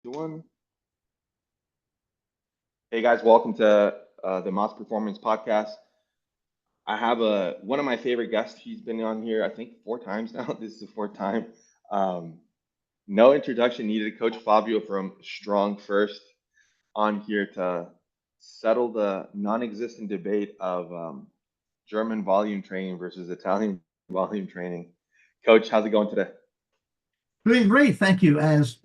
One. Hey guys, welcome to the Moss Performance Podcast. I have one of my favorite guests. He's been on here, I think, 4 times now. This is the fourth time. Um, no introduction needed. Coach Fabio from StrongFirst on here to settle the non-existent debate of German volume training versus Italian volume training. Coach, how's it going today? Doing great, thank you. As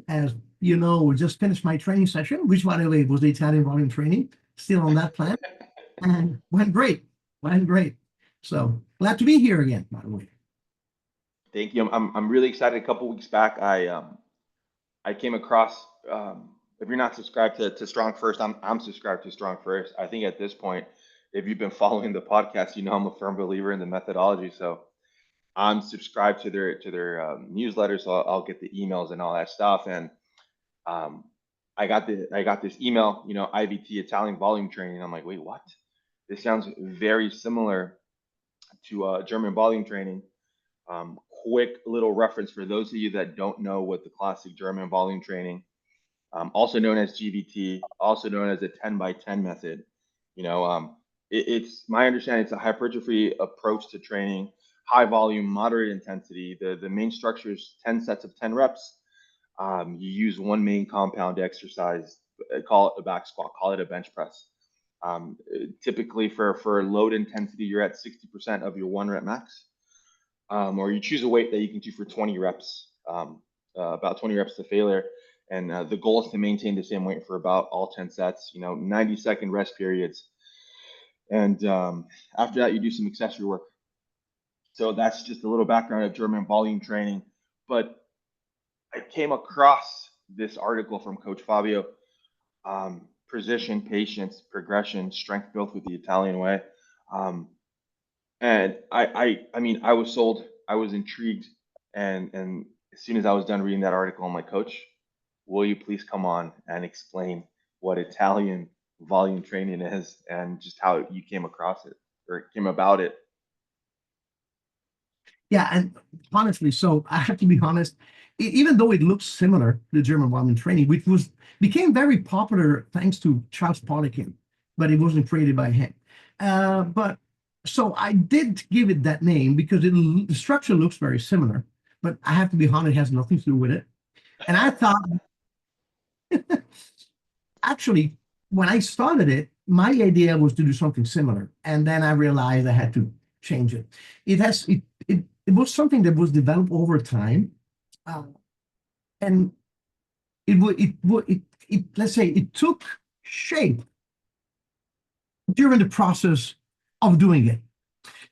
you know, we just finished my training session, which by the way was the Italian volume training, still on that plan, and went great. Went great. So glad to be here again, by the way. Thank you. I'm really excited. A couple weeks back, I came across. If you're not subscribed to Strong First, I'm subscribed to Strong First. I think at this point, if you've been following the podcast, you know I'm a firm believer in the methodology. So I'm subscribed to their newsletter, so I'll get the emails and all that stuff. And um, I got this email, IVT Italian volume training. I'm like, wait, what? This sounds very similar to German volume training. Quick little reference for those of you that don't know what the classic German volume training, also known as GVT, also known as a 10 by 10 method. It's my understanding it's a hypertrophy approach to training, high volume, moderate intensity. The main structure is 10 sets of 10 reps. You use one main compound exercise, call it a back squat, call it a bench press. Typically for load intensity, you're at 60% of your 1 rep max, or you choose a weight that you can do for 20 reps, about 20 reps to failure. And the goal is to maintain the same weight for about all 10 sets, 90-second rest periods. And after that, you do some accessory work. So that's just a little background of German volume training. But I came across this article from Coach Fabio, Precision, Patience, Progression, Strength Built with the Italian Way. And I mean, I was sold. I was intrigued, and as soon as I was done reading that article, I'm like, Coach, will you please come on and explain what Italian volume training is and just how you came across it or came about it? Yeah, and honestly, so I have to be honest, even though it looks similar to German volume training, which was became very popular thanks to Charles Poliquin, but it wasn't created by him. But so I did give it that name because the structure looks very similar, but I have to be honest, it has nothing to do with it. And I thought actually, when I started it, my idea was to do something similar, and then I realized I had to change it. It was something that was developed over time, uh, and let's say it took shape during the process of doing it.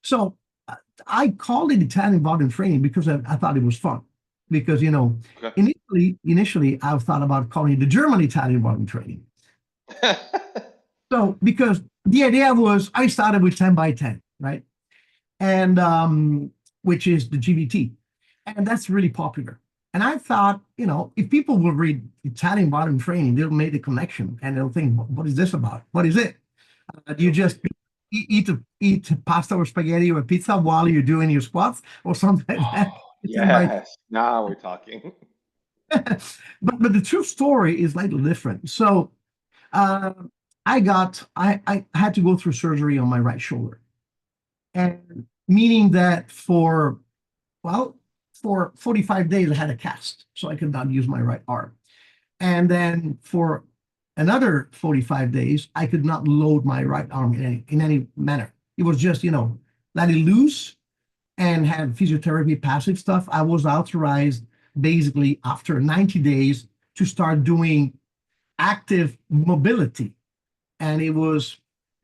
So I called it Italian volume training because I thought it was fun. Because Okay. initially I thought about calling it the German Italian volume training. So because the idea was I started with 10 by 10, right? And which is the GVT. And that's really popular. And I thought, if people will read Italian volume training, they'll make the connection and they'll think, what is this about? What is it? Do you just eat pasta or spaghetti or pizza while you're doing your squats or something like that? Oh, It's in my yes. Now we're talking. but the true story is slightly different. So uh, I had to go through surgery on my right shoulder, and meaning that for 45 days I had a cast, so I could not use my right arm, and then for another 45 days I could not load my right arm in any manner. It was just let it loose and had physiotherapy passive stuff. I was authorized basically after 90 days to start doing active mobility. And it was,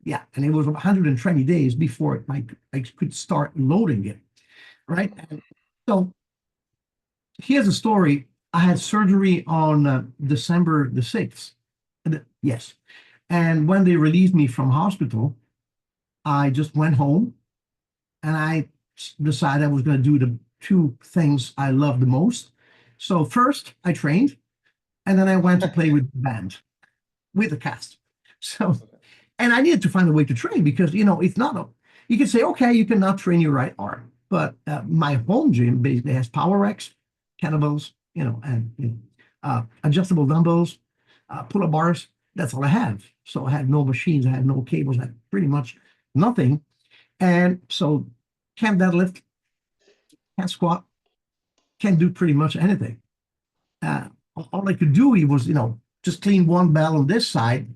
yeah, and it was 120 days before I could start loading it, right? And so here's a story. I had surgery on December the 6th. Yes. And when they released me from hospital, I just went home and I decided I was going to do the two things I love the most. So first I trained, and then I went to play with the band, with the cast. So, Okay. and I needed to find a way to train because, it's not you can say, okay, you cannot train your right arm, but my home gym basically has power racks, kettlebells, and adjustable dumbbells, pull-up bars. That's all I have. So I had no machines, I had no cables, I had pretty much nothing. And so can't deadlift, can't squat, can't do pretty much anything. Uh, all I could do was, just clean one bell on this side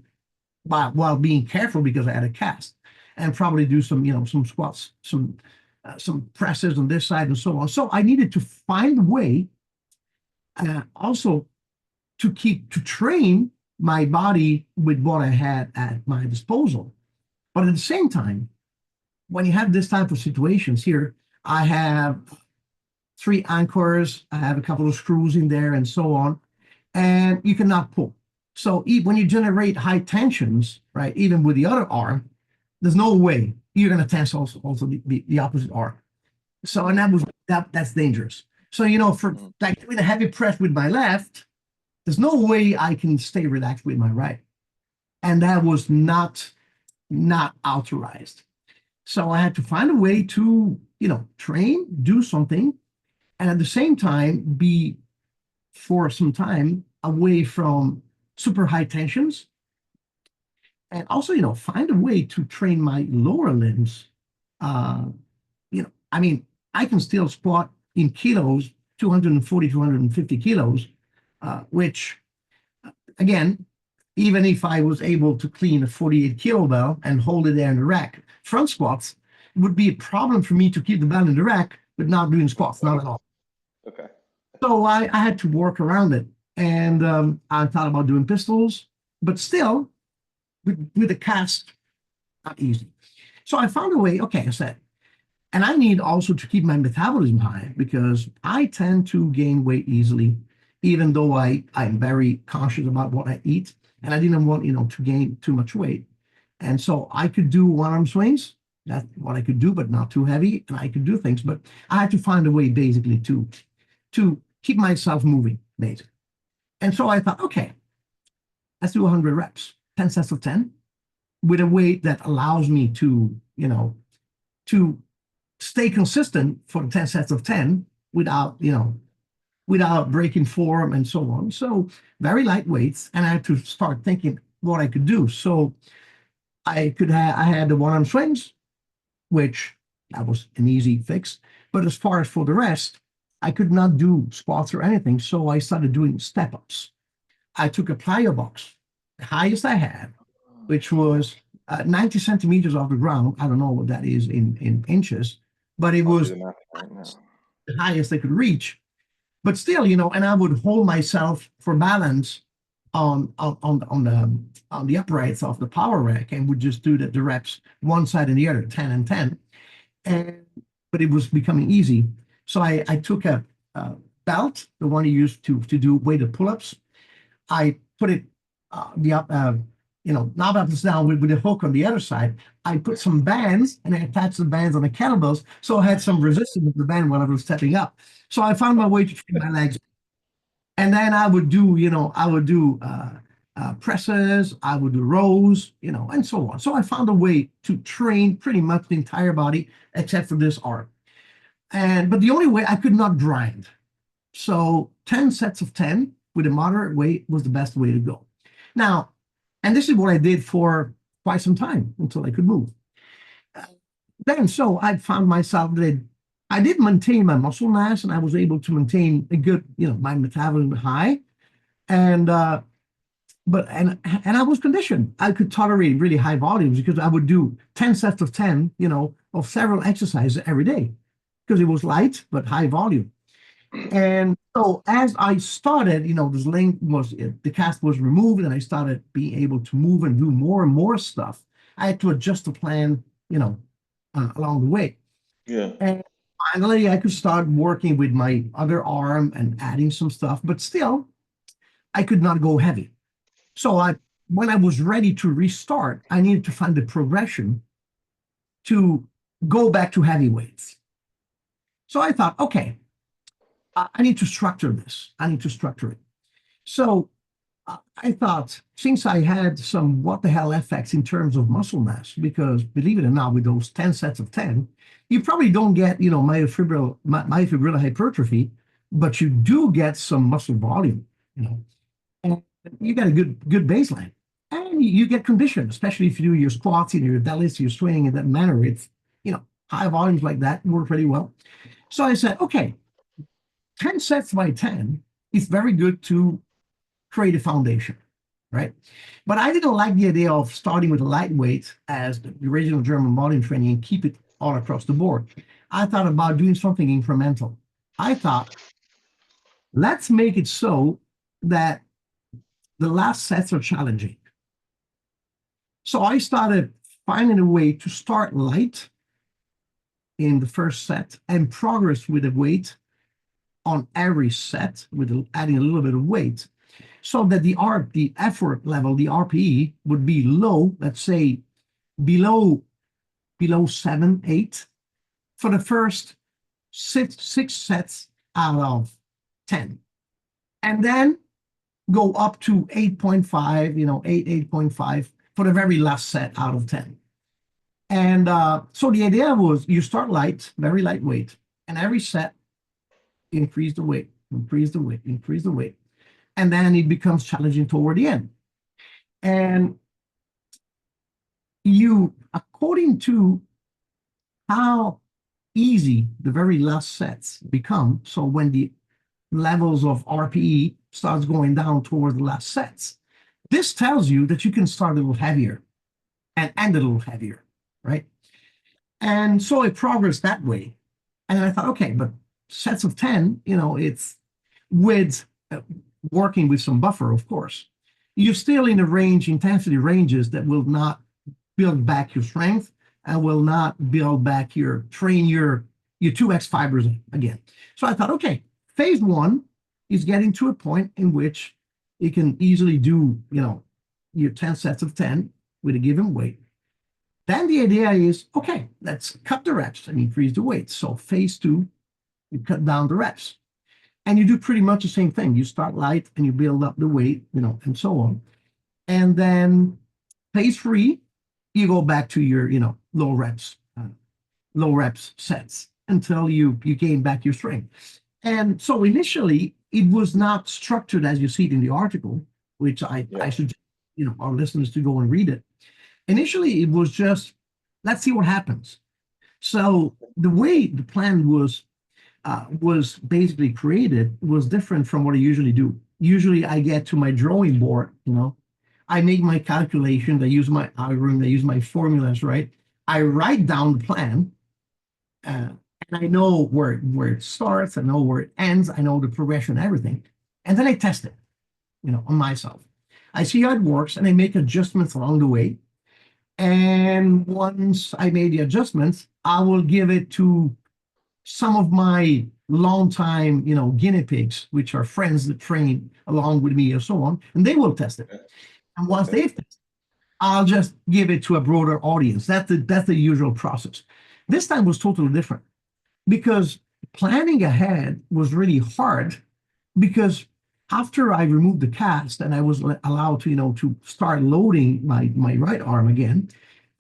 while being careful because I had a cast, and probably do some squats, some presses on this side and so on. So I needed to find a way also to train my body with what I had at my disposal. But at the same time, when you have this type of situations here, I have three anchors, I have a couple of screws in there and so on, and you cannot pull. So when you generate high tensions, right, even with the other arm, there's no way you're going to tense also the opposite arm. So, and that's dangerous. So, for like doing a heavy press with my left, there's no way I can stay relaxed with my right. And that was not authorized. So I had to find a way to, train, do something, and at the same time be for some time away from super high tensions. And also, find a way to train my lower limbs. I mean, I can still squat in kilos, 240, 250 kilos, which, again, even if I was able to clean a 48 kilo bell and hold it there in the rack, front squats, it would be a problem for me to keep the bell in the rack, but not doing squats, not at all. Okay. So I had to work around it. And I thought about doing pistols, but still, with a cast, not easy. So I found a way, okay, I said, and I need also to keep my metabolism high because I tend to gain weight easily, even though I'm very conscious about what I eat. And I didn't want, to gain too much weight. And so I could do one-arm swings. That's what I could do, but not too heavy. And I could do things, but I had to find a way basically to keep myself moving, basically. And so I thought, okay, let's do 100 reps, 10 sets of 10, with a weight that allows me to, to stay consistent for the 10 sets of 10 without breaking form and so on. So very light weights, and I had to start thinking what I could do. So I had the one-arm swings, which that was an easy fix. But as far as for the rest, I could not do squats or anything. So I started doing step-ups. I took a plyo box, the highest I had, which was 90 centimeters off the ground. I don't know what that is in inches, but it was the highest I could reach. But still, and I would hold myself for balance on the uprights of the power rack and would just do the reps one side and the other, 10 and 10. But it was becoming easy. So I took a belt, the one you used to do weighted pull-ups. I put it knob up and down with a hook on the other side. I put some bands and I attached the bands on the kettlebells, so I had some resistance with the band while I was stepping up. So I found my way to train my legs. And then I would do presses, I would do rows, and so on. So I found a way to train pretty much the entire body except for this arm. But the only way I could not grind. So 10 sets of 10 with a moderate weight was the best way to go. Now, and this is what I did for quite some time until I could move. So I found myself that I did maintain my muscle mass and I was able to maintain a good, my metabolism high. And I was conditioned. I could tolerate really high volumes because I would do 10 sets of 10, of several exercises every day because it was light but high volume. And so as I started, the cast was removed and I started being able to move and do more and more stuff. I had to adjust the plan, along the way. Yeah. And finally, I could start working with my other arm and adding some stuff, but still, I could not go heavy. So when I was ready to restart, I needed to find the progression to go back to heavy weights. So I thought, okay, I need to structure this. I need to structure it. So I thought, since I had some what the hell effects in terms of muscle mass, because believe it or not, with those 10 sets of 10, you probably don't get, myofibrillar hypertrophy, but you do get some muscle volume. you know, and you got a good baseline. And you get conditioned, especially if you do your squats and your deadlifts, your swinging in that manner. It's, high volumes like that work pretty well. So I said, okay, 10 sets by 10 is very good to create a foundation, right? But I didn't like the idea of starting with a lightweight as the original German volume training and keep it all across the board. I thought about doing something incremental. I thought, let's make it so that the last sets are challenging. So I started finding a way to start light in the first set and progress with the weight on every set with adding a little bit of weight so that the effort level, the RPE would be low, let's say below 7, 8 for the first six sets out of 10. And then go up to 8.5, 8.5 for the very last set out of 10. And so the idea was you start light, very lightweight, and every set increase the weight, increase the weight, increase the weight. And then it becomes challenging toward the end. And according to how easy the very last sets become, so when the levels of RPE starts going down toward the last sets, this tells you that you can start a little heavier and end a little heavier, right? And so it progressed that way. And I thought, okay, but sets of 10, it's with working with some buffer, of course. You're still in the intensity ranges that will not build back your strength and will not build back your 2x fibers again. So I thought, okay, phase one is getting to a point in which you can easily do, your 10 sets of 10 with a given weight. Then the idea is, okay, let's cut the reps and increase the weight. So phase two, you cut down the reps. And you do pretty much the same thing. You start light and you build up the weight, and so on. And then phase three, you go back to your, low reps sets until you gain back your strength. And so initially, it was not structured as you see it in the article, which I suggest, our listeners to go and read it. Initially, it was just, let's see what happens. So the way the plan was basically created was different from what I usually do. Usually I get to my drawing board, I make my calculations, I use my algorithm, I use my formulas, right? I write down the plan, and I know where it starts, I know where it ends, I know the progression, everything. And then I test it, on myself. I see how it works and I make adjustments along the way. And once I made the adjustments, I will give it to some of my longtime, guinea pigs, which are friends that train along with me or so on, and they will test it. And once they've tested, I'll just give it to a broader audience. That's the usual process. This time was totally different because planning ahead was really hard because after I removed the cast and I was allowed to start loading my right arm again,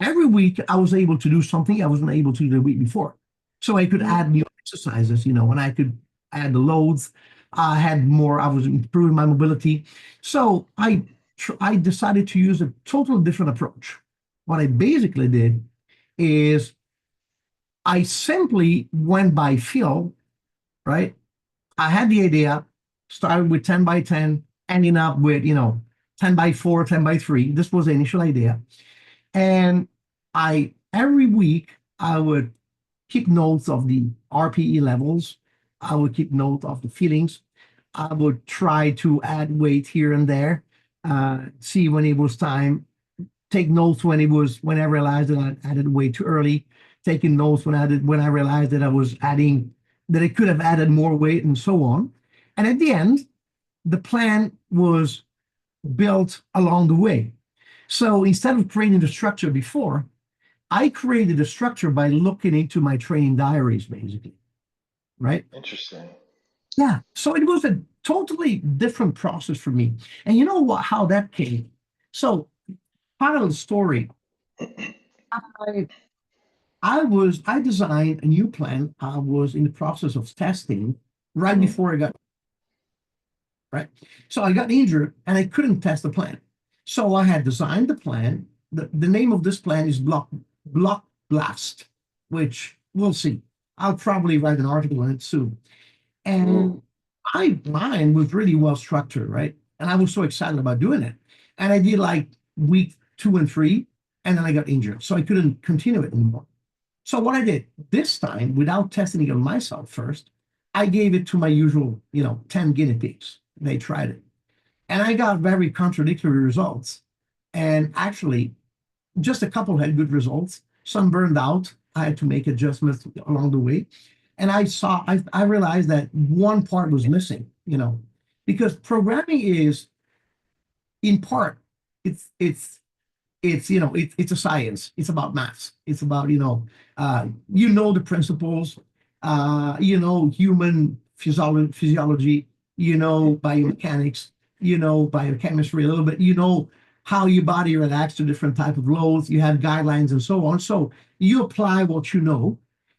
every week I was able to do something I wasn't able to do the week before. So I could add new exercises, and I could add the loads. I was improving my mobility. So I decided to use a totally different approach. What I basically did is I simply went by feel, right? I had the idea, started with 10 by 10, ending up with, 10 by 4, 10 by 3. This was the initial idea. And every week, I would keep notes of the RPE levels. I would keep note of the feelings. I would try to add weight here and there, see when it was time, take notes when I realized that I added way too early, taking notes when I realized that I could have added more weight and so on. And at the end, the plan was built along the way. So instead of creating the structure before, I created a structure by looking into my training diaries, basically, right? Interesting. Yeah. So it was a totally different process for me. And you know how that came? So part of the story, I, I designed a new plan. I was in the process of testing right before I got right? So I got injured and I couldn't test the plan. So I had designed the plan. The name of this plan is Block Blast, which we'll see. I'll probably write an article on it soon. Mm. And my mind was really well structured, right? And I was so excited about doing it. And I did like week 2 and 3, and then I got injured. So I couldn't continue it anymore. So what I did this time, without testing it on myself first, I gave it to my usual, 10 guinea pigs. They tried it. And I got very contradictory results. And actually, just a couple had good results. Some burned out. I had to make adjustments along the way. And I realized that one part was missing, because programming is in part, it's it's it's a science. It's about maths. It's about the principles, human physiology, biomechanics, biochemistry a little bit, how your body reacts to different type of loads. You have guidelines and so on. So you apply what you know,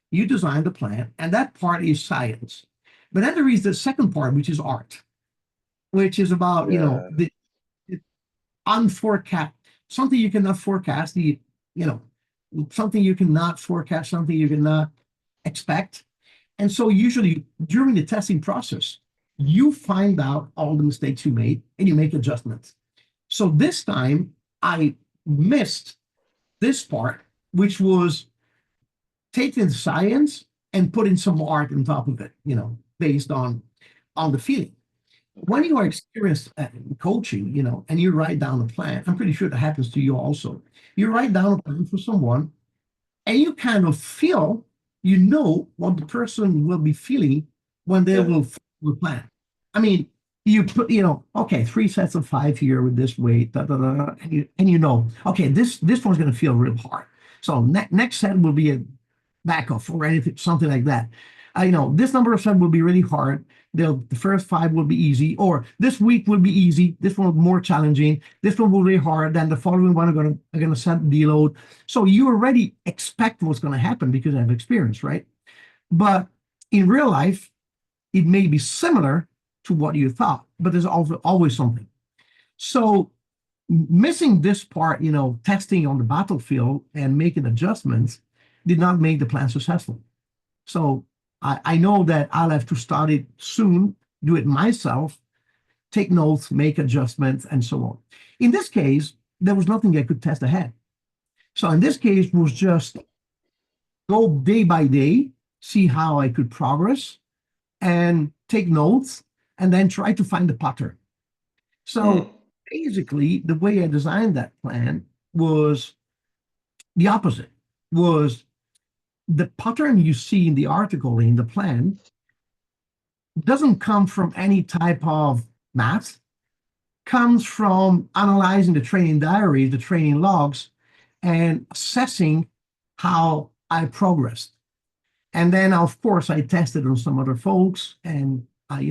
you design the plan, and that part is science. But then there is the second part, which is art, which is about Yeah. the unforecast, something you cannot forecast, you know, something you cannot forecast, something you cannot expect. And so usually during the testing process, you find out all the mistakes you made and you make adjustments. So this time I missed this part, which was taking science and putting some art on top of it, based on the feeling. When Okay. you are experienced at coaching, and you write down a plan, I'm pretty sure that happens to you also. You write down a plan for someone and you kind of feel, what the person will be feeling when they Yeah. will follow the plan. I mean, you put, okay, 3 sets of 5 here with this weight, da, da, da, and okay, this one's going to feel real hard. So next set will be a back off or anything, something like that. I know this number of set will be really hard. The first 5 will be easy, or this week will be easy. This one will be more challenging. This one will be hard. Then the following one are gonna set the load. So you already expect what's going to happen because I have experience, right? But in real life, it may be similar to what you thought, but there's always something. So missing this part, testing on the battlefield and making adjustments did not make the plan successful. So I know that I'll have to start it soon, do it myself, take notes, make adjustments, and so on. In this case, there was nothing I could test ahead. So in this case, it was just go day by day, see how I could progress, and take notes, and then try to find the pattern. Mm. So basically, the way I designed that plan was the opposite. Was the pattern you see in the article in the plan doesn't come from any type of math, comes from analyzing the training diaries, the training logs, and assessing how I progressed. And then, of course, I tested on some other folks, and I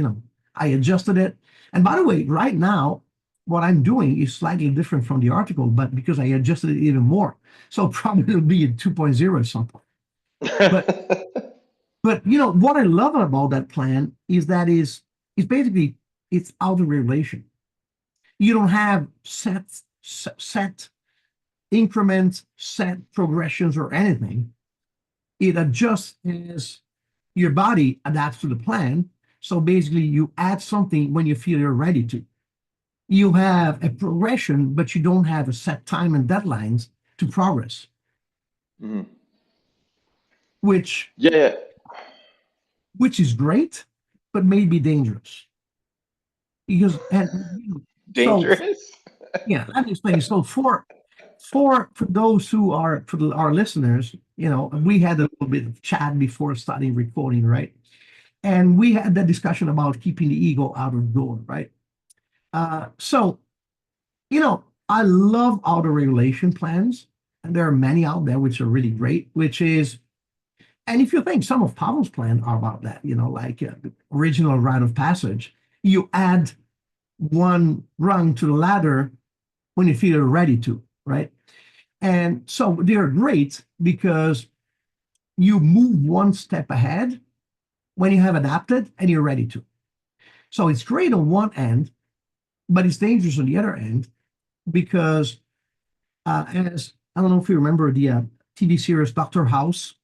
adjusted it. And by the way, right now, what I'm doing is slightly different from the article, but because I adjusted it even more. So probably it'll be a 2.0 at some point. But but what I love about that plan is that is basically it's auto regulation. You don't have set increments, set progressions, or anything. It adjusts as your body adapts to the plan. So basically, you add something when you feel you're ready to. You have a progression, but you don't have a set time and deadlines to progress, Mhm. which Yeah. which is great, but may be dangerous because so Dangerous. yeah, let me explain. So for those who are our listeners, we had a little bit of chat before starting recording, right? And we had that discussion about keeping the ego out of the door, right? So I love auto regulation plans, and there are many out there which are really great. Which is, and if you think some of Pavel's plans are about that, like the original rite of passage, you add one rung to the ladder when you feel ready to, right? And so they're great because you move one step ahead when you have adapted and you're ready to. So it's great on one end, but it's dangerous on the other end because, as I don't know if you remember the TV series Doctor House,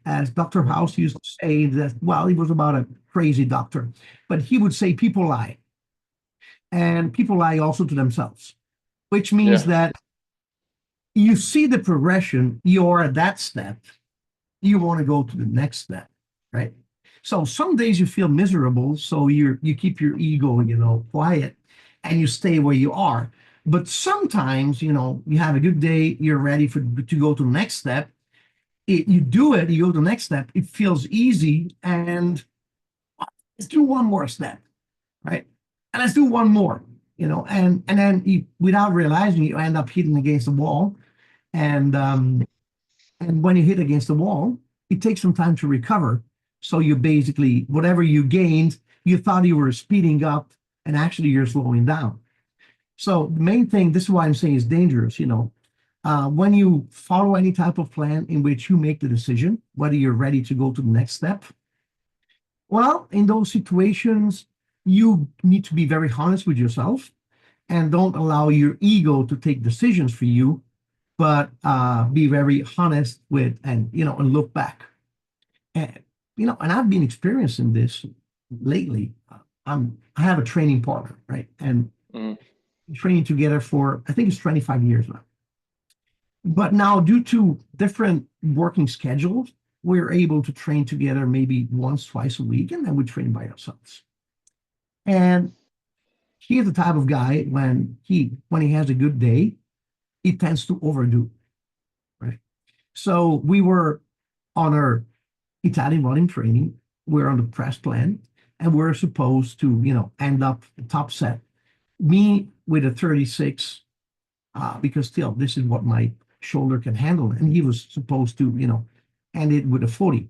as Dr. House used to say that, well, he was about a crazy doctor, but he would say people lie, and people lie also to themselves, which means Yeah. that you see the progression, you're at that step, you want to go to the next step, right? So some days you feel miserable, so you keep your ego, quiet, and you stay where you are. But sometimes, you have a good day, you're ready to go to the next step. You do it, you go to the next step, it feels easy, and let's do one more step, right? And let's do one more, and then without realizing, you end up hitting against the wall, and when you hit against the wall, it takes some time to recover. So you basically, whatever you gained, you thought you were speeding up, and actually you're slowing down. So the main thing, this is why I'm saying it's dangerous, when you follow any type of plan in which you make the decision, whether you're ready to go to the next step, well, in those situations, you need to be very honest with yourself and don't allow your ego to take decisions for you, but be very honest with and look back. And and I've been experiencing this lately. I have a training partner, right? And Mhm. training together for I think it's 25 years now. But now, due to different working schedules, we're able to train together maybe once, twice a week, and then we train by ourselves. And he is the type of guy when he has a good day, he tends to overdo, right? So we were on our Italian running training, we're on the press plan, and we're supposed to, end up the top set. Me with a 36, because still this is what my shoulder can handle, and he was supposed to, end it with a 40.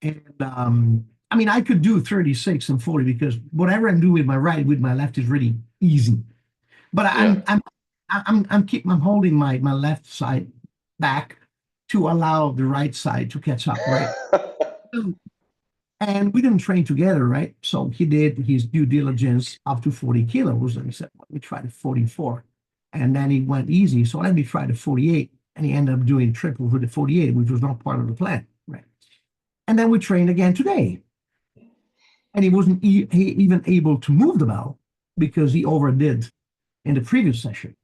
And I mean, I could do 36 and 40 because whatever I'm doing with my right, with my left is really easy. But Yeah. I'm holding my left side back to allow the right side to catch up, right? And we didn't train together, right? So he did his due diligence up to 40 kilos, and he said, "Let me try the 44." And then he went easy. So let me try the 48. And he ended up doing triple for the 48, which was not part of the plan, right? And then we trained again today. And he wasn't even able to move the bell because he overdid in the previous session.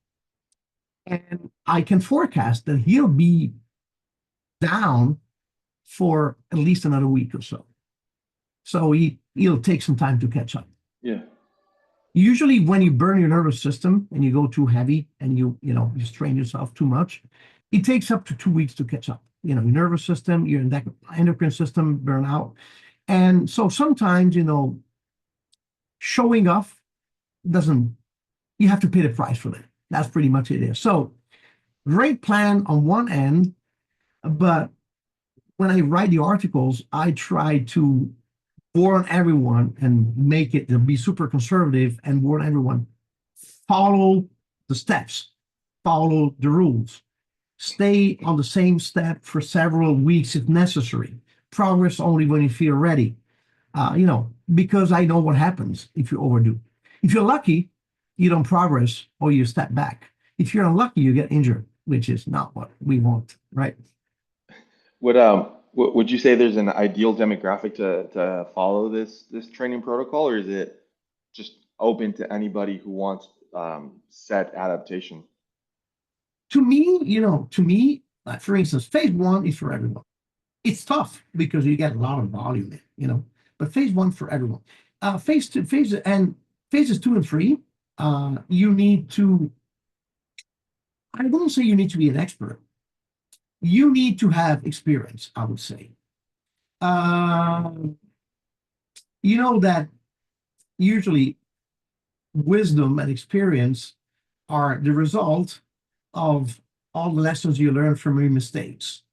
And I can forecast that he'll be down for at least another week or so. So he'll take some time to catch up. Yeah. Usually, when you burn your nervous system and you go too heavy and you strain yourself too much, it takes up to 2 weeks to catch up. Your nervous system, your endocrine system burn out. And so sometimes, showing off doesn't, you have to pay the price for that. That's pretty much it is. So great plan on one end, but when I write the articles, I try to warn everyone and make it to be super conservative and warn everyone, follow the steps, follow the rules, stay on the same step for several weeks if necessary, progress only when you feel ready. Because I know what happens if you overdo. If you're lucky, you don't progress or you step back. If you're unlucky, you get injured, which is not what we want, right? Would you say there's an ideal demographic to follow this training protocol, or is it just open to anybody who wants set adaptation? To me, for instance, phase one is for everyone. It's tough because you get a lot of volume, but phase one for everyone. Phase two, phases two and three, you need to, I won't say you need to be an expert. You need to have experience, I would say. Um, you know that usually wisdom and experience are the result of all the lessons you learn from your mistakes.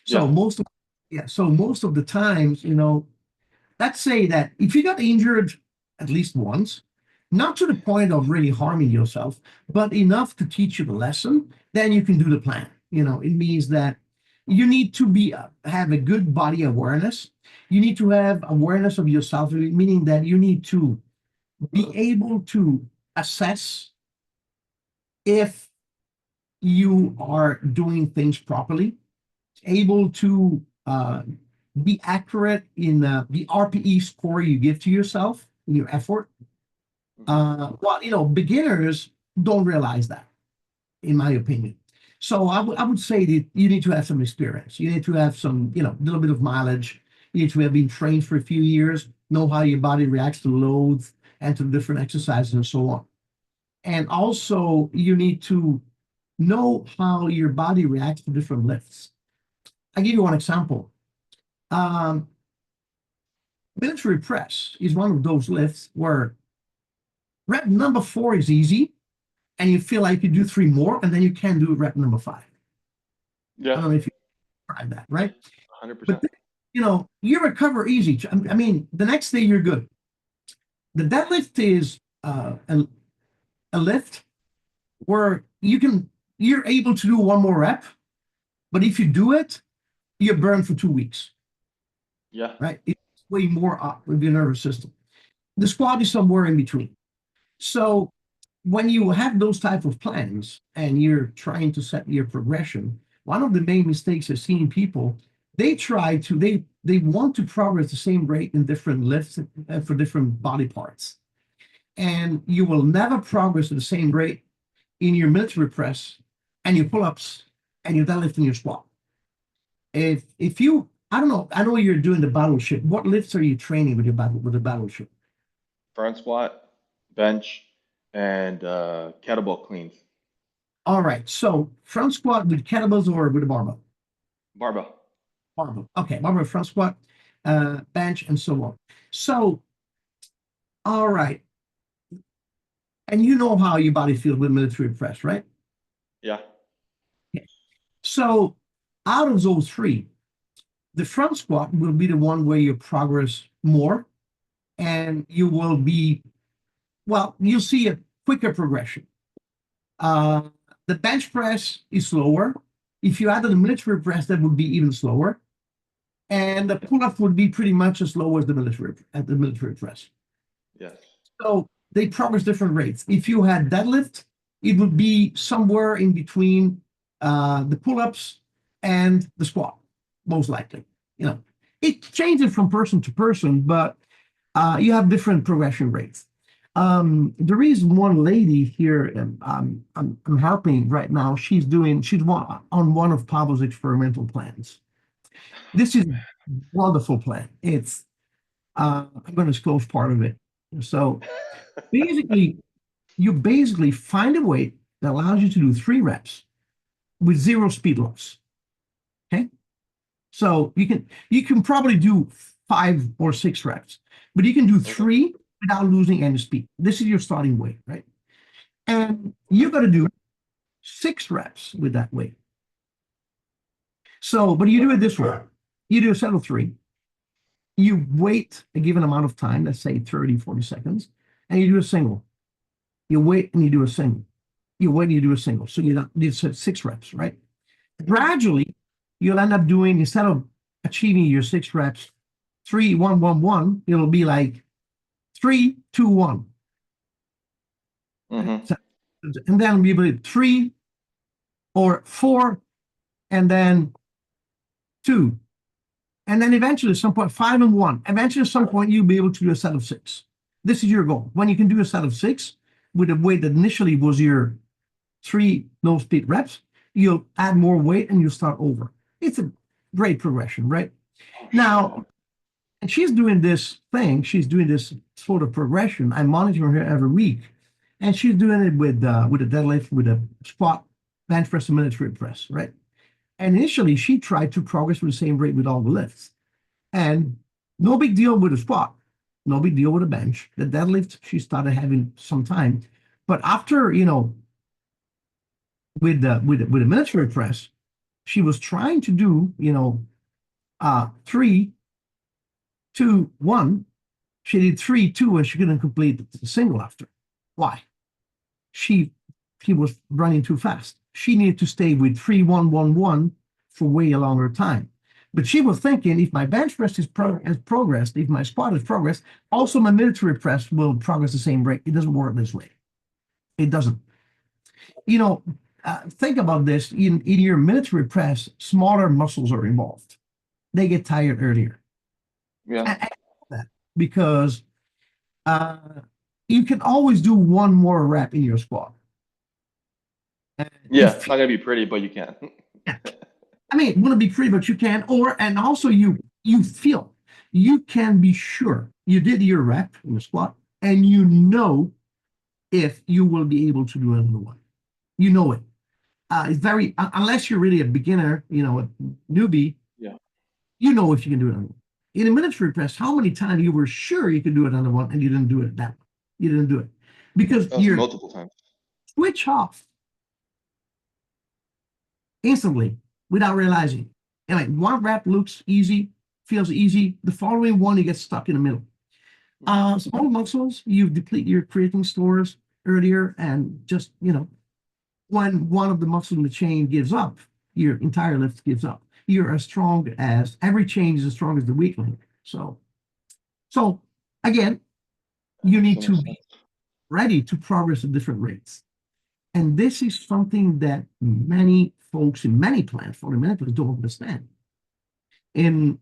So Yeah. most of the times, let's say that if you got injured at least once, not to the point of really harming yourself, but enough to teach you the lesson, then you can do the plan. It means that you need to have a good body awareness. You need to have awareness of yourself, meaning that you need to be able to assess if you are doing things properly, able to be accurate in the RPE score you give to yourself in your effort. Well, beginners don't realize that, in my opinion. So I would say that you need to have some experience. You need to have some, little bit of mileage. You need to have been trained for a few years, know how your body reacts to loads and to different exercises and so on. And also, you need to know how your body reacts to different lifts. I'll give you one example. Um, Military press is one of those lifts where rep number 4 is easy, and you feel like you do 3 more, and then you can't do rep number 5. I Yeah, don't know if you tried that, right? But 100%. you recover easy. I mean, the next day you're good. The deadlift is a lift where you're able to do 1 more rep, but if you do it, you're burned for 2 weeks, Yeah. right? It's way more up with your nervous system. The squat is somewhere in between. So when you have those type of plans and you're trying to set your progression, one of the main mistakes I've seen people, they want to progress the same rate in different lifts for different body parts. And you will never progress at the same rate in your military press and your pull-ups and your deadlift and your squat. If you, I don't know, I know you're doing the battleship. What lifts are you training with the battleship? Front squat, bench, and kettlebell cleans. All right. So front squat with kettlebells or with a barbell? Barbell. Barbell. Okay, barbell front squat, bench, and so on. So, all right. And you know how your body feels with military press, right? Yeah. Okay. So out of those 3, the front squat will be the one where you progress more, and you will be, well, you'll see a quicker progression. Uh, the bench press is slower. If you added the military press, that would be even slower. And the pull-up would be pretty much as low as the military press. Yes. So they progress different rates. If you had deadlift, it would be somewhere in between the pull-ups and the squat, most likely. It changes from person to person, but you have different progression rates. There is one lady here, I'm helping right now. She's on one of Pablo's experimental plans. This is a wonderful plan. I'm going to disclose part of it. So basically, you basically find a weight that allows you to do 3 reps with 0 speed loss. Okay. So you can probably do 5 or 6 reps, but you can do 3 without losing any speed. This is your starting weight, right? And you're going to do 6 reps with that weight. So, but you do it this way. You do a set of 3. You wait a given amount of time, let's say 30, 40 seconds, and you do a single. You wait and you do a single. You wait and you do a single. So you 6 reps, right? Gradually, you'll end up doing, instead of achieving your 6 reps, 3, 1, 1, 1, it'll be like 3, 2, 1. Mm-hmm. And then we will 3 or 4, and then 2. And then eventually, at some point, 5 and 1. Eventually, at some point, you'll be able to do a set of 6. This is your goal. When you can do a set of 6 with a weight that initially was your 3 low speed reps, you'll add more weight and you'll start over. It's a great progression, right? Now, and she's doing this thing. She's doing this sort of progression. I monitor her every week, and she's doing it with a deadlift, with a squat, bench press, and military press, right? And initially, she tried to progress with the same rate with all the lifts. And no big deal with the squat, no big deal with the bench. The deadlift, she started having some time. But after, with the military press, she was trying to do, 3, 2, 1. She did 3, 2, and she couldn't complete the single after. Why? She was running too fast. She needed to stay with 3, 1, 1, 1 for way a longer time. But she was thinking, if my bench press has progressed, if my squat has progressed, also my military press will progress the same rate. It doesn't work this way. It doesn't. You know, think about this. In your military press, smaller muscles are involved. They get tired earlier. Yeah. Because uh, you can always do one more rep in your squat. Yeah, it's not gonna be pretty, but you can. I mean, it wouldn't be pretty, but you can. And also you feel, you can be sure you did your rep in the squat, and you know if you will be able to do another one. You know it. It's very unless you're really a beginner, a newbie. Yeah. You know if you can do another one. In a military press, how many times you were sure you could do another one and you didn't do it that one? You didn't do it because That was you're multiple times. switch off instantly without realizing. And like one rep looks easy, feels easy. The following one, you get stuck in the middle. Small muscles, you deplete your creatine stores earlier, and just, when one of the muscles in the chain gives up, your entire lift gives up. You're as strong as every chain is as strong as the weak link. So again, you Makes need so to much be sense. ready to progress at different rates. And this is something that many folks in many plants, fundamentally, don't understand. And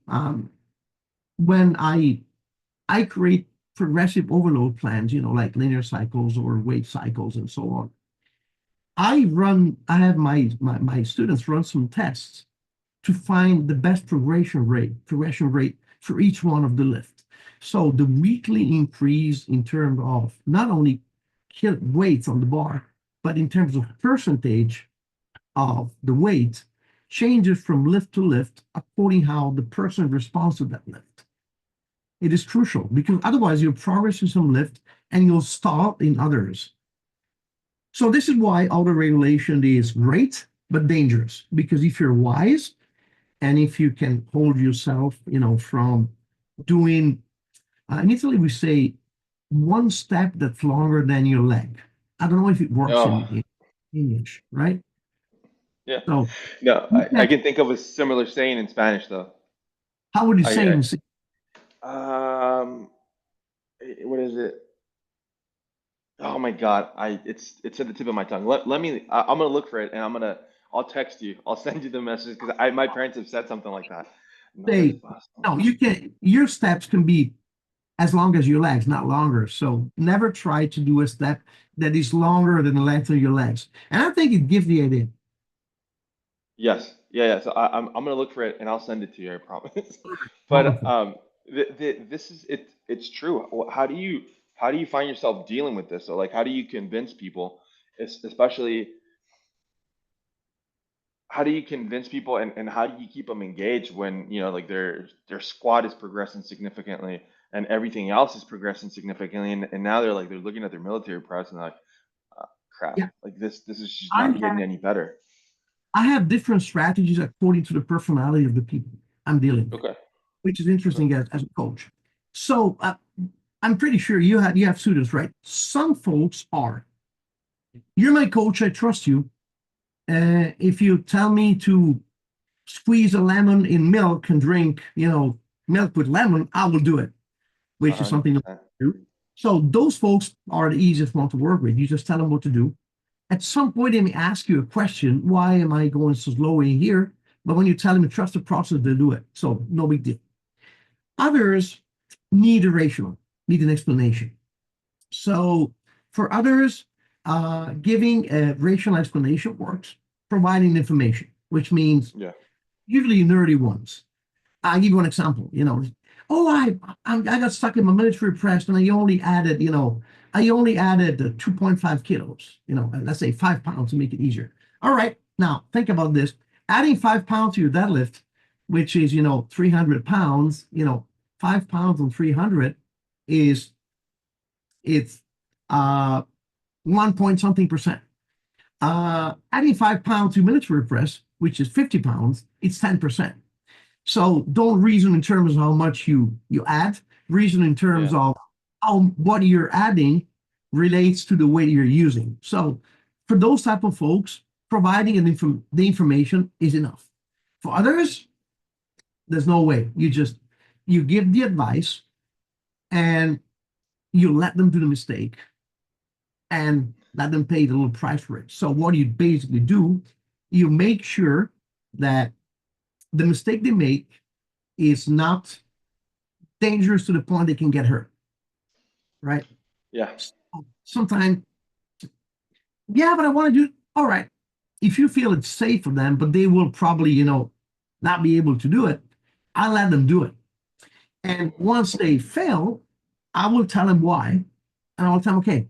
when I create progressive overload plans, like linear cycles or weight cycles and so on, I have my students run some tests to find the best progression rate for each one of the lift. So the weekly increase in terms of not only weights on the bar, but in terms of percentage of the weight changes from lift to lift according how the person responds to that lift. It is crucial because otherwise you'll progress in some lift and you'll stall in others. So this is why auto regulation is great but dangerous, because if you're wise and if you can hold yourself, from doing, in Italy we say one step that's longer than your leg. I don't know if it works Oh, in English, right? yeah. So No, you I can, can think of a similar saying in Spanish though. how would you say I, in um, what is it? Oh my God, it's at the tip of my tongue. Let me. I'm gonna look for it, and I'll text you. I'll send you the message because my parents have said something like that. No say, despasto. no, you can, your steps can be as long as your legs, not longer. So never try to do a step that is longer than the length of your legs. And I think it gives the idea. Yes, yeah, yeah. So I'm gonna look for it, and I'll send it to you. I promise. But Wonderful. this is it. It's true. How do you find yourself dealing with this? So like, how do you convince people, especially? How do you convince people and how do you keep them engaged when like their squad is progressing significantly and everything else is progressing significantly and now they're looking at their military press and they're like crap, Yeah. like this is just I not have, getting any better. I have different strategies according to the personality of the people I'm dealing with, Okay. which is Okay. interesting as a coach. So I'm pretty sure you have students, right? Some folks are, you're my coach, I trust you. If you tell me to squeeze a lemon in milk and drink, milk with lemon, I will do it, which is something to 100%. do. So those folks are the easiest one to work with. You just tell them what to do. At some point, they may ask you a question, why am I going so slow in here? But when you tell them to trust the process, they'll do it. So no big deal. Others need a rational, need an explanation. So for others, giving a rational explanation works, providing information, which means Yeah. usually nerdy ones. I'll give you one example. Oh, I got stuck in my military press and I only added 2.5 kilos, let's say 5 pounds to make it easier. All right, now think about this. Adding 5 pounds to your deadlift, which is, 300 pounds, 5 pounds on 300 is, it's 1 point something percent. Adding 5 pounds to military press, which is 50 pounds, it's 10%. So don't reason in terms of how much you add. Reason in terms Yeah. of how what you're adding relates to the weight you're using. So for those type of folks, providing the information is enough. For others, there's no way. You give the advice and you let them do the mistake and let them pay the little price for it. So what you basically do, you make sure that the mistake they make is not dangerous to the point they can get hurt, right? Yeah. So sometimes, yeah, but I want to do, all right. If you feel it's safe for them, but they will probably, not be able to do it, I let them do it. And once they fail, I will tell them why. And I'll tell them, okay,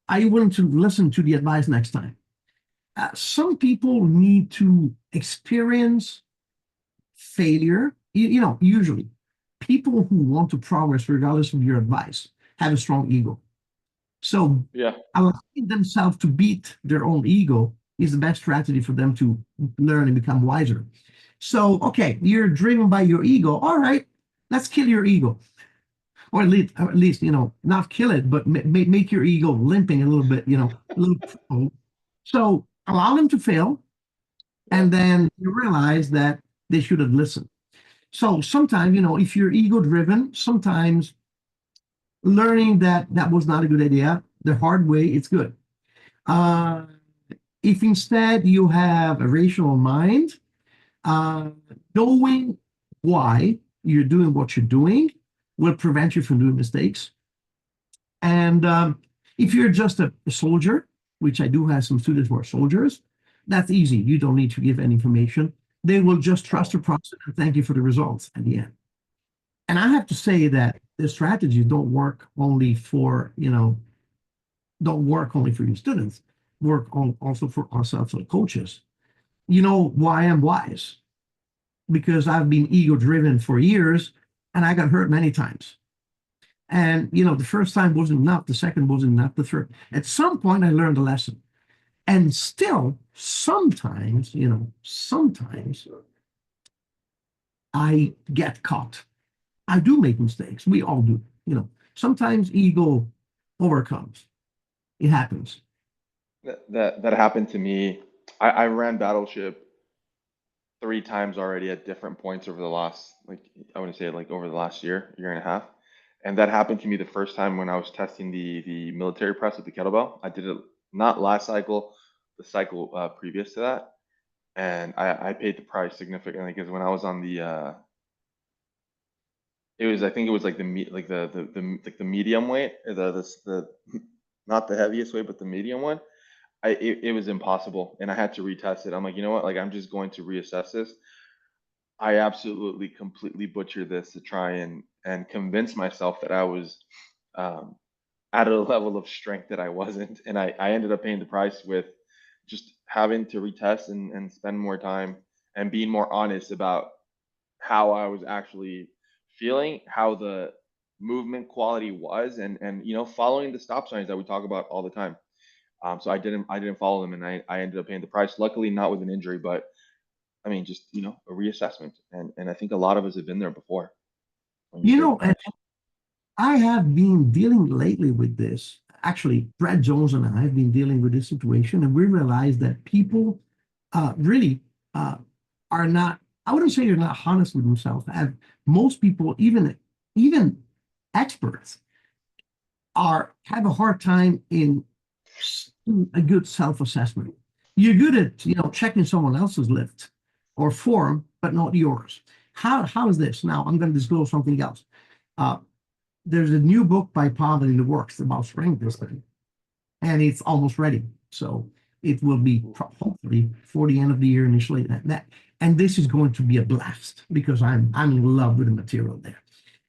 are you willing to listen to the advice next time? Some people need to experience failure. Usually people who want to progress, regardless of your advice, have a strong ego. So Yeah. allowing themselves to beat their own ego is the best strategy for them to learn and become wiser. So, okay, you're driven by your ego. All right, let's kill your ego. Or at least, not kill it, but make your ego limping a little bit, a little. So allow them to fail, Yeah. and then you realize that they should have listened. So sometimes, if you're ego driven, sometimes learning that that was not a good idea the hard way, it's good. Uh, if instead you have a rational mind, uh, knowing why you're doing what you're doing will prevent you from doing mistakes. And if you're just a soldier, which I do have some students who are soldiers, that's easy. You don't need to give any information. They will just trust Oh, the process and thank you for the results at the end. And I have to say that the strategies don't work only for your students, also for ourselves as coaches. You know why I'm wise? Because I've been ego driven for years and I got hurt many times. And the first time wasn't enough, the second wasn't enough, the third. At some point, I learned a lesson. And still, sometimes I get caught. I do make mistakes. We all do. Sometimes ego overcomes. It happens. that happened to me. I ran Battleship 3 times already at different points over the last, like, I want to say like over the last year and a half. And that happened to me the first time when I was testing the military press with the kettlebell. I did it not last cycle, the cycle previous to that, and I paid the price significantly because when I was on the it was, I think it was like like like the medium weight, the not the heaviest weight, but the medium one. It was impossible, and I had to retest it. I'm like, you know what? Like, I'm just going to reassess this. I absolutely completely butchered this to try and convince myself that I was um, at a level of strength that I wasn't, and I ended up paying the price with just having to retest and spend more time and being more honest about how I was actually feeling, how the movement quality was, and following the stop signs that we talk about all the time. So I didn't follow them, and I ended up paying the price. Luckily, not with an injury, but I mean, just a reassessment, and I think a lot of us have been there before when you You pay the know, and price. I have been dealing lately with this. Actually, Brad Jones and I have been dealing with this situation, and we realized that people really uh, are not. I wouldn't say they're not honest with themselves. Most people, even experts, have a hard time in a good self-assessment. You're good at checking someone else's lift or form, but not yours. How is this? Now I'm going to disclose something else. Uh, there's a new book by Pavel in the works about strength testing, and it's almost ready. So it will be hopefully for the end of the year initially. And this is going to be a blast because I'm in love with the material there.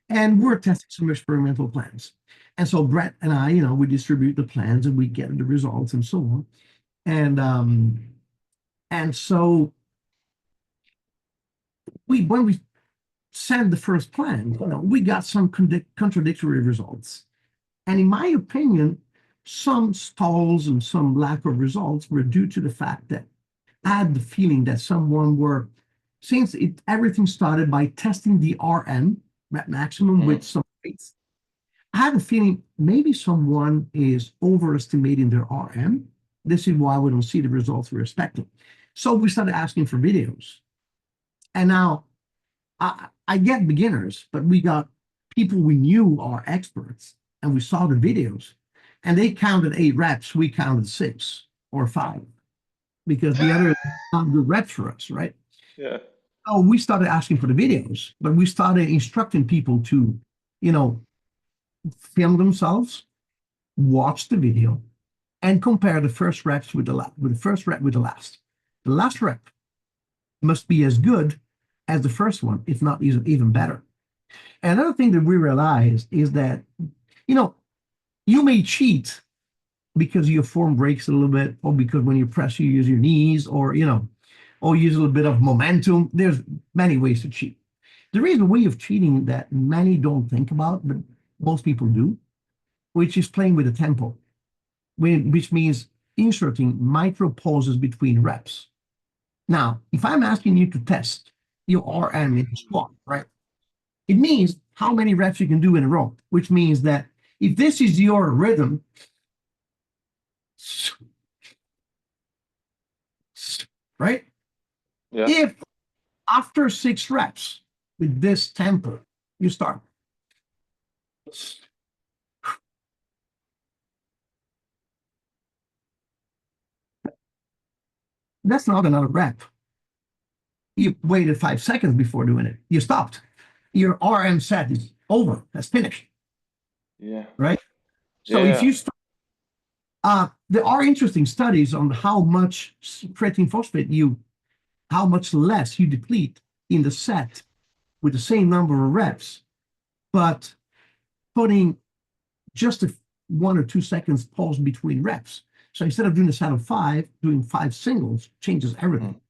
And we're testing some experimental plans. And so Brett and I, we distribute the plans and we get the results and so on. And so when we sent the first plan, we got some contradictory results. And in my opinion, some stalls and some lack of results were due to the fact that I had the feeling that since everything started by testing the RM, rep maximum, Hmm. with some weights, I had a feeling maybe someone is overestimating their RM. This is why we don't see the results we're expecting. So we started asking for videos. And now I get beginners, but we got people we knew are experts, and we saw the videos, and they counted 8 reps, we counted 6 or 5 because the other not good reps for us, right? Yeah. So we started asking for the videos, but we started instructing people to, you know, film themselves, watch the video, and compare the first reps with the first rep with the last. The last rep must be as good as the first one, if not even better. And another thing that we realized is that, you know, you may cheat because your form breaks a little bit, or because when you press, you use your knees, or, or use a little bit of momentum. There's many ways to cheat. There is a way of cheating that many don't think about, but most people do, which is playing with the tempo, which means inserting micro pauses between reps. Now, if I'm asking you to test your RM in squat, right? It means how many reps you can do in a row, which means that if this is your rhythm, right? Yeah. If after 6 reps with this tempo, you start, that's not another rep. You waited 5 seconds before doing it. You stopped. Your RM set is over. That's finished, Yeah. right? Yeah. So if Yeah. you start, there are interesting studies on how much creatine phosphate how much less you deplete in the set with the same number of reps, but putting just a 1 or 2 seconds pause between reps. So instead of doing a set of 5, doing 5 singles changes everything. Mhm.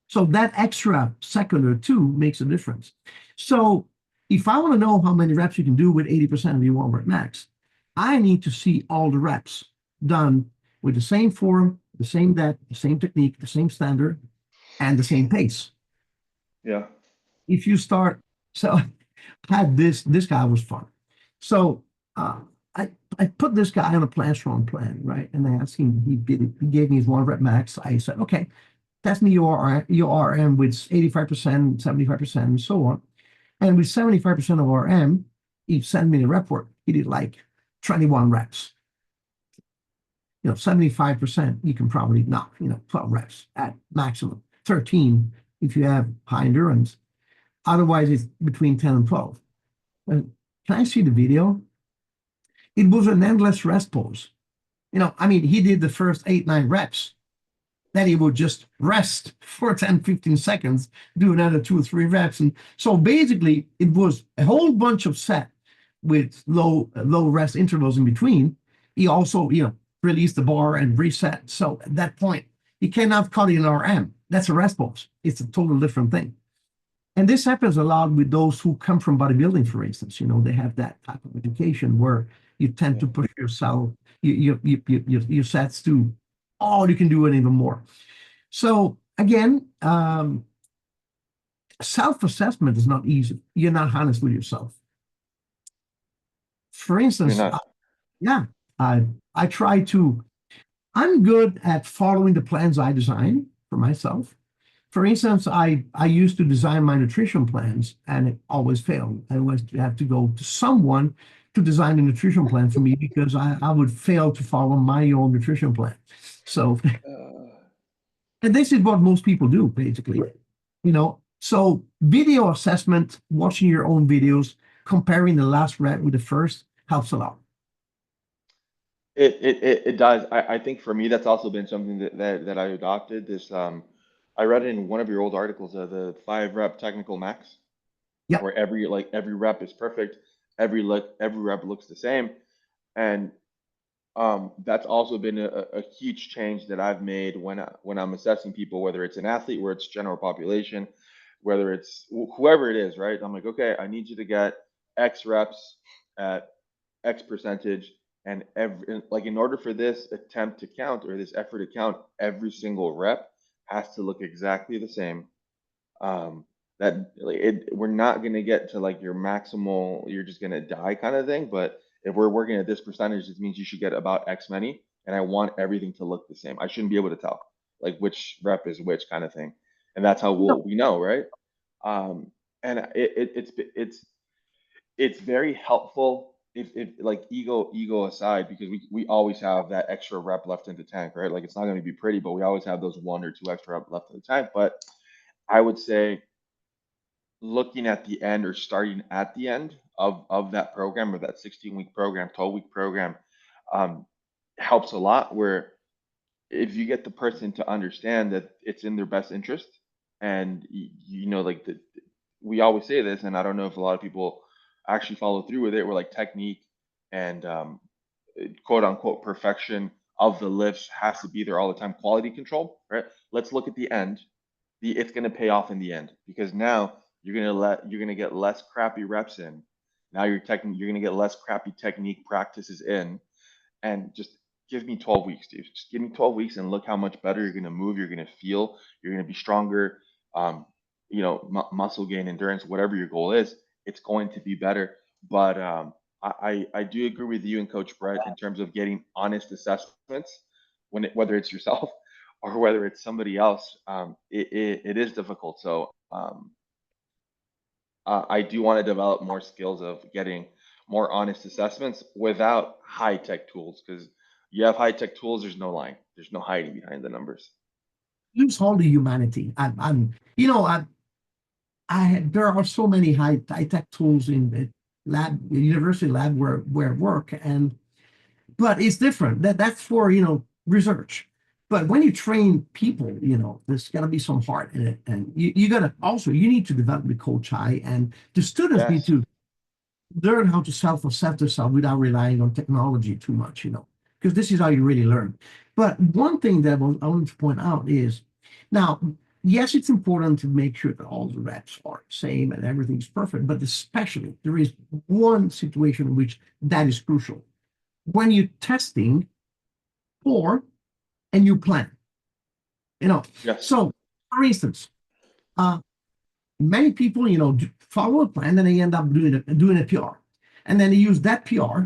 So that extra second or two makes a difference. So if I want to know how many reps you can do with 80% of your 1 rep max, I need to see all the reps done with the same form, the same depth, the same technique, the same standard, and the same pace. Yeah. If you start, so had this guy was fun. So uh, I put this guy on a Plastron plan, right? And I asked him, he gave me his 1 rep max. I said, okay, test me your RM with 85%, 75%, and so on. And with 75% of RM, he sent me the report. He did like 21 reps. 75%, you can probably knock, 12 reps at maximum, 13 if you have high endurance. Otherwise, it's between 10 and 12. And can I see the video? It was an endless rest pause. I mean, he did the first 8, 9 reps. Then he would just rest for 10, 15 seconds, do another 2 or 3 reps. And so basically, it was a whole bunch of set with low rest intervals in between. He also, released the bar and reset. So at that point, you cannot cut in RM. That's a rest pause. It's a total different thing. And this happens a lot with those who come from bodybuilding, for instance. They have that type of education where you tend Yeah. to push yourself, your sets to all you can do, and even more. So again, self-assessment is not easy. You're not honest with yourself. For You're instance, not. yeah, I I try to. I'm good at following the plans I design for myself. For instance, I used to design my nutrition plans, and it always failed. I always have to go to someone to design a nutrition plan for me because I would fail to follow my own nutrition plan. So, Uh, and this is what most people do, basically. So video assessment, watching your own videos, comparing the last rep with the first helps a lot. it does. I think for me, that's also been something that I adopted. I read it in one of your old articles, the 5 rep technical max, Yep. where every rep is perfect, every rep looks the same, and that's also been a huge change that I've made when I'm assessing people, whether it's an athlete, where it's general population, whether it's whoever it is, right? I'm like, okay, I need you to get X reps at X percentage, and in order for this attempt to count or this effort to count, every single rep has to look exactly the same. um that we're not going to get to like your maximal, you're just going to die kind of thing, but if we're working at this percentage, it means you should get about X many, and I want everything to look the same. I shouldn't be able to tell like which rep is which kind of thing. and that's how No, we know, right? And it's very helpful if like ego aside, because we always have that extra rep left in the tank, right? Like it's not going to be pretty, but we always have those one or two extra rep left in the tank. But I would say looking at the end or starting at the end of that program, or that 16-week program, 12-week program, um, helps a lot. Where if you get the person to understand that it's in their best interest, and like we always say this, and I don't know if a lot of people actually follow through with it. We're like technique and quote unquote perfection of the lifts has to be there all the time. Quality control, right? Let's look at the end. It's going to pay off in the end, because now you're going to get less crappy reps in. Now you're going to get less crappy technique practices in, and just give me 12 weeks, dude. Just give me 12 weeks and look how much better you're going to move. You're going to feel. You're going to be stronger. Um, muscle gain, endurance, whatever your goal is, it's going to be better. But I do agree with you and Coach Brett in terms of getting honest assessments whether it's yourself or whether it's somebody else. It is difficult. So I do want to develop more skills of getting more honest assessments without high tech tools, because you have high tech tools, there's no line, there's no hiding behind the numbers. lose all the humanity. There are so many high tech tools in the university lab where I work, but it's different. That's for research. But when you train people, there's got to be some heart in it, and you got to also you need to develop the coach eye, and the students need Yes. to learn how to self-assess themselves without relying on technology too much, because this is how you really learn. But one thing that I want to point out is now, yes, it's important to make sure that all the reps are the same and everything's perfect, but especially there is one situation in which that is crucial. When you're testing for a new plan, you know. Yes. So, for instance, uh, many people, follow a plan, and they end up doing a PR, and then they use that PR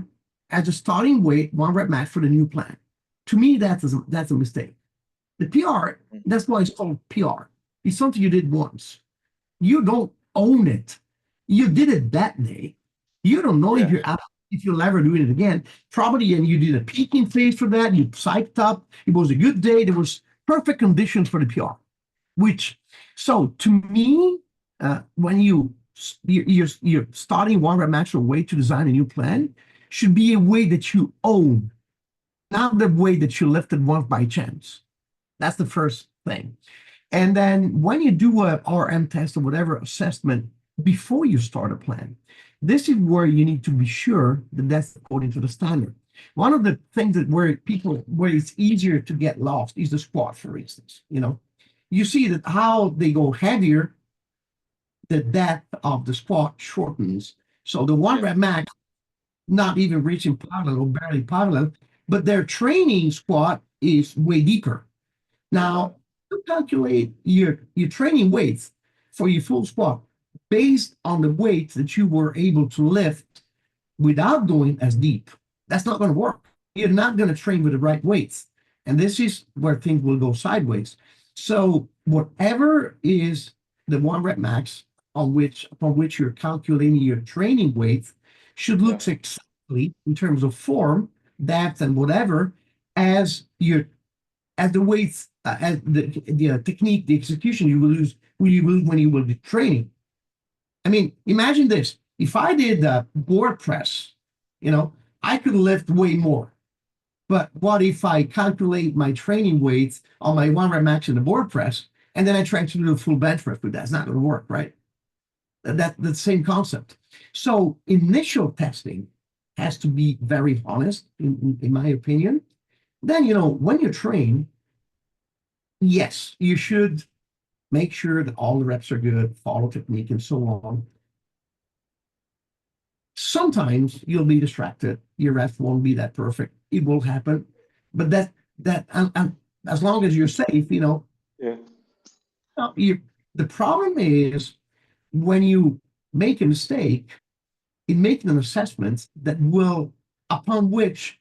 as a starting weight, one rep max for the new plan. To me, that's a mistake. The PR, that's why it's called PR. It's something you did once. You don't own it. You did it that day. You don't know Yes. if you'll ever do it again. Probably, and you did a peaking phase for that. You psyched up. It was a good day. There was perfect conditions for the PR. So to me, when you're starting one rep max or way to design a new plan, should be a way that you own, not the way that you lifted once by chance. That's the first thing. And then when you do a RM test or whatever assessment before you start a plan, this is where you need to be sure that that's according to the standard. One of the things where it's easier to get lost is the squat, for instance. You see that how they go heavier, the depth of the squat shortens. So the one Yeah. rep max, not even reaching parallel or barely parallel, but their training squat is way deeper. Now, you calculate your training weights for your full squat based on the weights that you were able to lift without going as deep. That's not going to work. You're not going to train with the right weights. And this is where things will go sideways. So whatever is the one rep max upon which you're calculating your training weights should Yeah. look exactly in terms of form, depth, and whatever as the weights, as the technique, the execution you will use when you will be training. I mean, imagine this. If I did the board press, I could lift way more. But what if I calculate my training weights on my one rep max in the board press, and then I try to do a full bench press with that? It's not going to work, right? That's the same concept. So initial testing has to be very honest, in my opinion. Then, when you train, yes, you should make sure that all the reps are good, follow technique, and so on. Sometimes you'll be distracted. Your rep won't be that perfect. It will happen, but as long as you're safe, Yeah. the problem is when you make a mistake in making an assessment upon which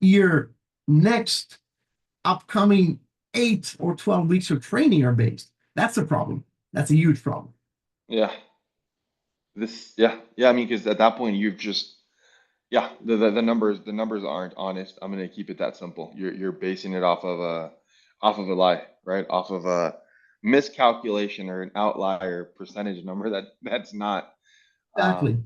your next upcoming 8 or 12 weeks of training are based. That's a problem. That's a huge problem. Yeah. Yeah. I mean, because at that point you've just, yeah, the numbers aren't honest. I'm gonna keep it that simple. You're basing it off of a lie, right? Off of a miscalculation or an outlier percentage number Exactly.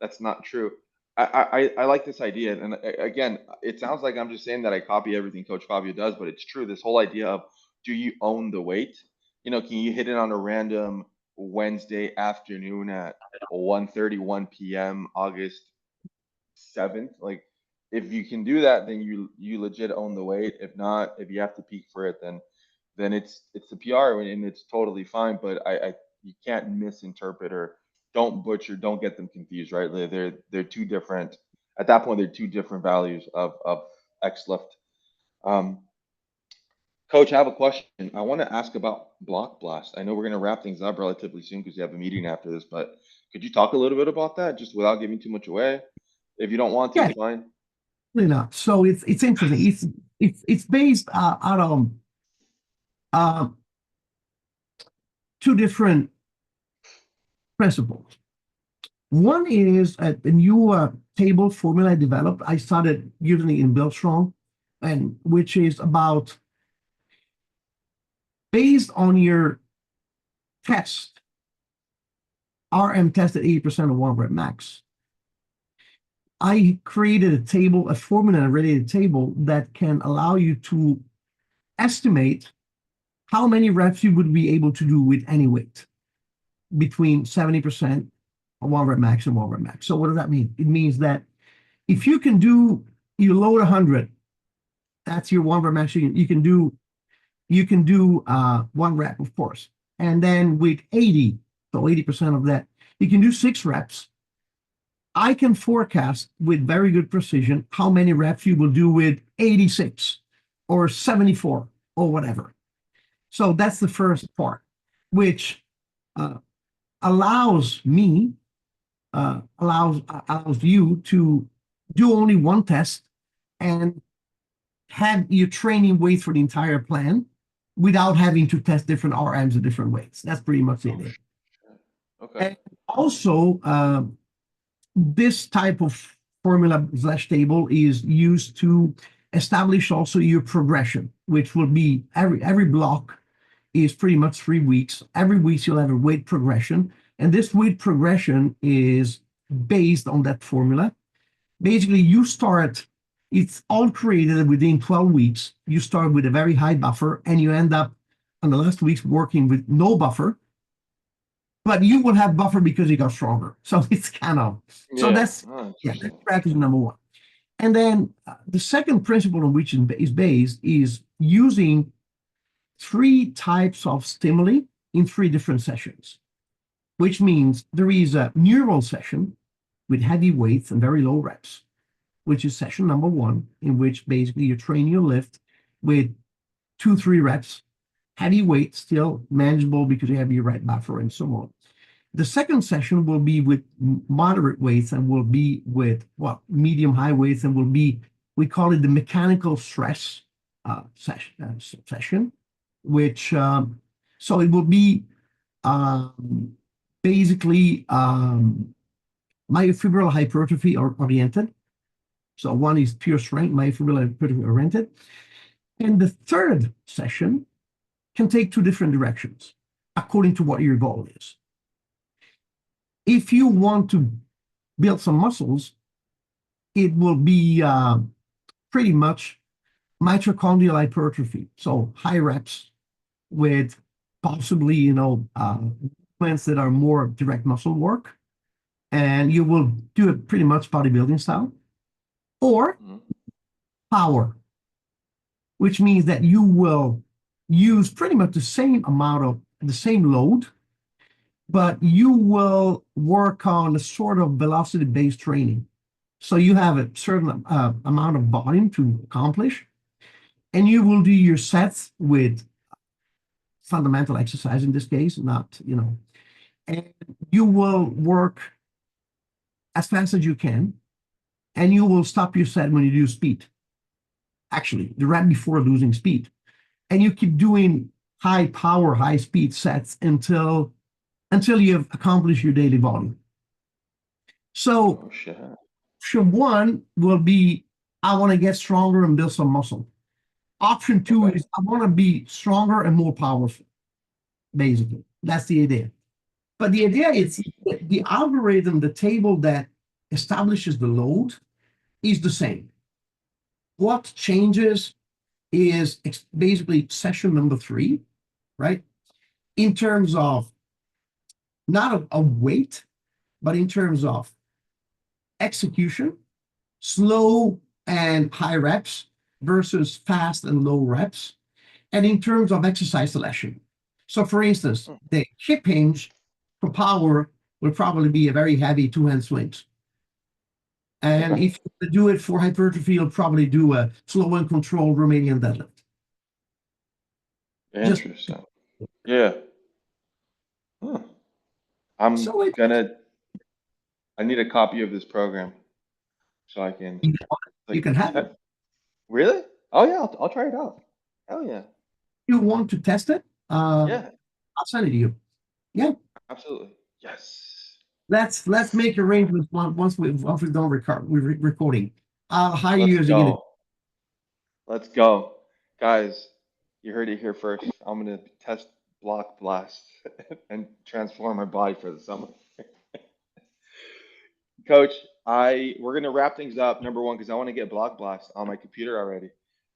that's not true. I like this idea, and again, it sounds like I'm just saying that I copy everything Coach Fabio does, but it's true. This whole idea of, do you own the weight? You know, can you hit it on a random Wednesday afternoon at 1:30, 1 p.m. August 7th? Like, if you can do that, then you legit own the weight. If not, if you have to peak for it, then it's the PR, and it's totally fine. But I you can't misinterpret, or don't get them confused, right? They're two different. At that point, they're two different values of X lift. Um, Coach, I have a question. I want to ask about block blast. I know we're going to wrap things up relatively soon because you have a meeting after this, but could you talk a little bit about that, just without giving too much away? If you don't want to, Yeah, it's fine. enough. So it's interesting. It's based out of uh, two different principles. One is a new table formula I developed. I started using it in Build Strong, and which is about based on your test, RM test at 80% of 1 rep max. I created a table, a formula, a related table that can allow you to estimate how many reps you would be able to do with any weight between 70% of 1 rep max and 1 rep max. So what does that mean? It means that if you can do, you load 100, that's your 1 rep max. You can do 1 rep, of course. And then with 80, so 80% of that, you can do 6 reps. I can forecast with very good precision how many reps you will do with 86 or 74 or whatever. So that's the first part, which uh, allows me, allows you to do only one test and have your training weight for the entire plan without having to test different RMs at different weights. That's pretty much Oh, it. okay. And also, this type of formula slash table is used to establish also your progression, which will be every block is pretty much 3 weeks. Every week you'll have a weight progression, and this weight progression is based on that formula. Basically, you start. It's all created within 12 weeks. You start with a very high buffer, and you end up on the last weeks working with no buffer, but you will have buffer because you got stronger. So it's kind of, so Yeah. that's, Oh, yeah, that's interesting. strategy number one. And then the second principle on which is based is using 3 types of stimuli in 3 different sessions, which means there is a neural session with heavy weights and very low reps, which is session number 1, in which basically you train your lift with 2-3 reps, heavy weight, still manageable because you have your right buffer and so on. The second session will be with moderate weights and will be with medium high weights, and will be, we call it the mechanical stress session, which so it will be um, basically myofibrillar hypertrophy oriented. So one is pure strength, myofibrillar hypertrophy oriented. And the third session can take 2 different directions according to what your goal is. If you want to build some muscles, it will be pretty much mitochondrial hypertrophy. So high reps with possibly, movements that are more direct muscle work. And you will do it pretty much bodybuilding style, or Mhm. power, which means that you will use pretty much the same load, but you will work on a sort of velocity-based training. So you have a certain amount of volume to accomplish, and you will do your sets with fundamental exercise in this case, not, and you will work as fast as you can, and you will stop your set when you do speed. Actually, the rep before losing speed. And you keep doing high power, high speed sets until you've accomplished your daily volume. So Oh shit. option one will be, I want to get stronger and build some muscle. Option two Okay. is, I want to be stronger and more powerful. Basically, that's the idea. But the idea is Interesting. the algorithm, the table that establishes the load is the same. What changes is basically session number 3, right? In terms of not a weight, but in terms of execution, slow and high reps versus fast and low reps, and in terms of exercise selection. So, for instance, Hmm. the hip hinge for power will probably be a very heavy two-hand swings. And Okay. if you do it for hypertrophy, you'll probably do a slow and controlled Romanian deadlift. Just Interesting. Yeah. Huh. I'm so it, gonna. I need a copy of this program so I can you, you like. can have it. Really? Oh yeah, I'll try it out. Hell yeah. You want to test it? Yeah. I'll send it to you. Yeah, Absolutely. Yes. let's make arrangements once we're done recording. I'll hire Let's you as a guinea. go. Let's go, guys. You heard it here first. I'm gonna test block blast and transform my body for the summer. Coach, I we're gonna wrap things up. Number one, because I want to get block blast on my computer already,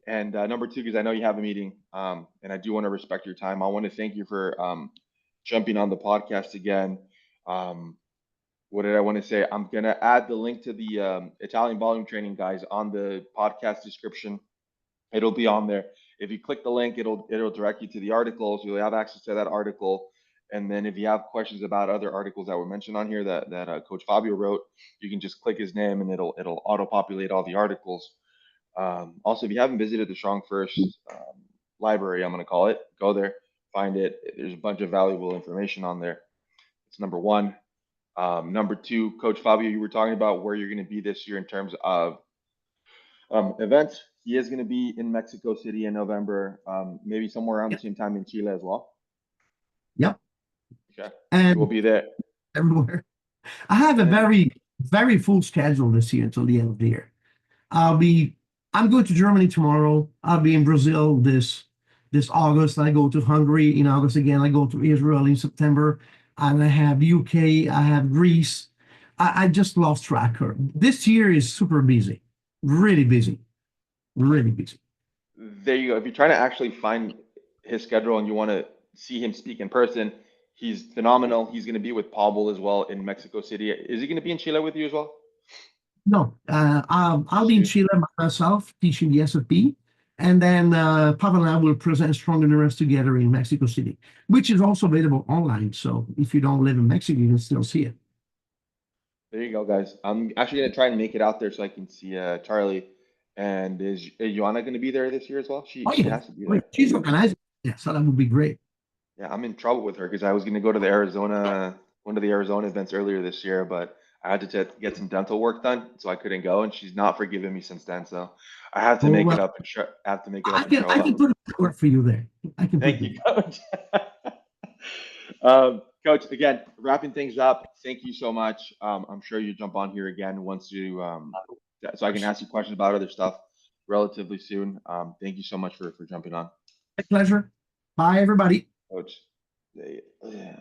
and number two, because I know you have a meeting, and I do want to respect your time. I want to thank you for jumping on the podcast again. Um, what did I want to say? I'm gonna add the link to the Italian volume training guys on the podcast description. It'll be on there. If you click the link, it'll direct you to the articles. You'll have access to that article. And then if you have questions about other articles that were mentioned on here that Coach Fabio wrote, you can just click his name and it'll auto populate all the articles. Also, if you haven't visited the Strong First library, I'm going to call it, go there, find it. There's a bunch of valuable information on there. It's number one. Number two, Coach Fabio, you were talking about where you're going to be this year in terms of events. He is going to be in Mexico City in November, maybe somewhere around the Yep. same time in Chile as well. Yep. Okay, you will And be there. everywhere. I have a And very full schedule this year until the end of the year. I'll be I'm going to Germany tomorrow. I'll be in Brazil this August. I go to Hungary in August again. I go to Israel in September. And I have UK, I have Greece. I just lost track. This year is super busy. Really busy. Really busy. there you go. If you're trying to actually find his schedule and you want to see him speak in person, he's phenomenal. He's going to be with Paul as well in Mexico City. Is he going to be in Chile with you as well? No, I'll Just be in you. Chile myself teaching the SFP. And then Papa and I will present Strong Endurance together in Mexico City, which is also available online. So if you don't live in Mexico, you can still see it. There you go, guys. I'm actually going to try and make it out there so I can see Charlie. And is Joanna going to be there this year as well? She Oh, she yeah. has to be Oh, yeah. there. She's organizing. Yeah, so that would be great. Yeah, I'm in trouble with her because I was going to go to the Arizona, one of the Arizona events earlier this year, but I had to get some dental work done, so I couldn't go, and she's not forgiven me since then. So I have to Oh, make it well, up and have to make it up and show I can up. put it work for you there. I can put Thank it. you, Coach. Coach, again, wrapping things up. Thank you so much. I'm sure you jump on here again once you, so I can ask you questions about other stuff relatively soon. Thank you so much for jumping on, My pleasure. Bye, everybody. Coach. Yeah.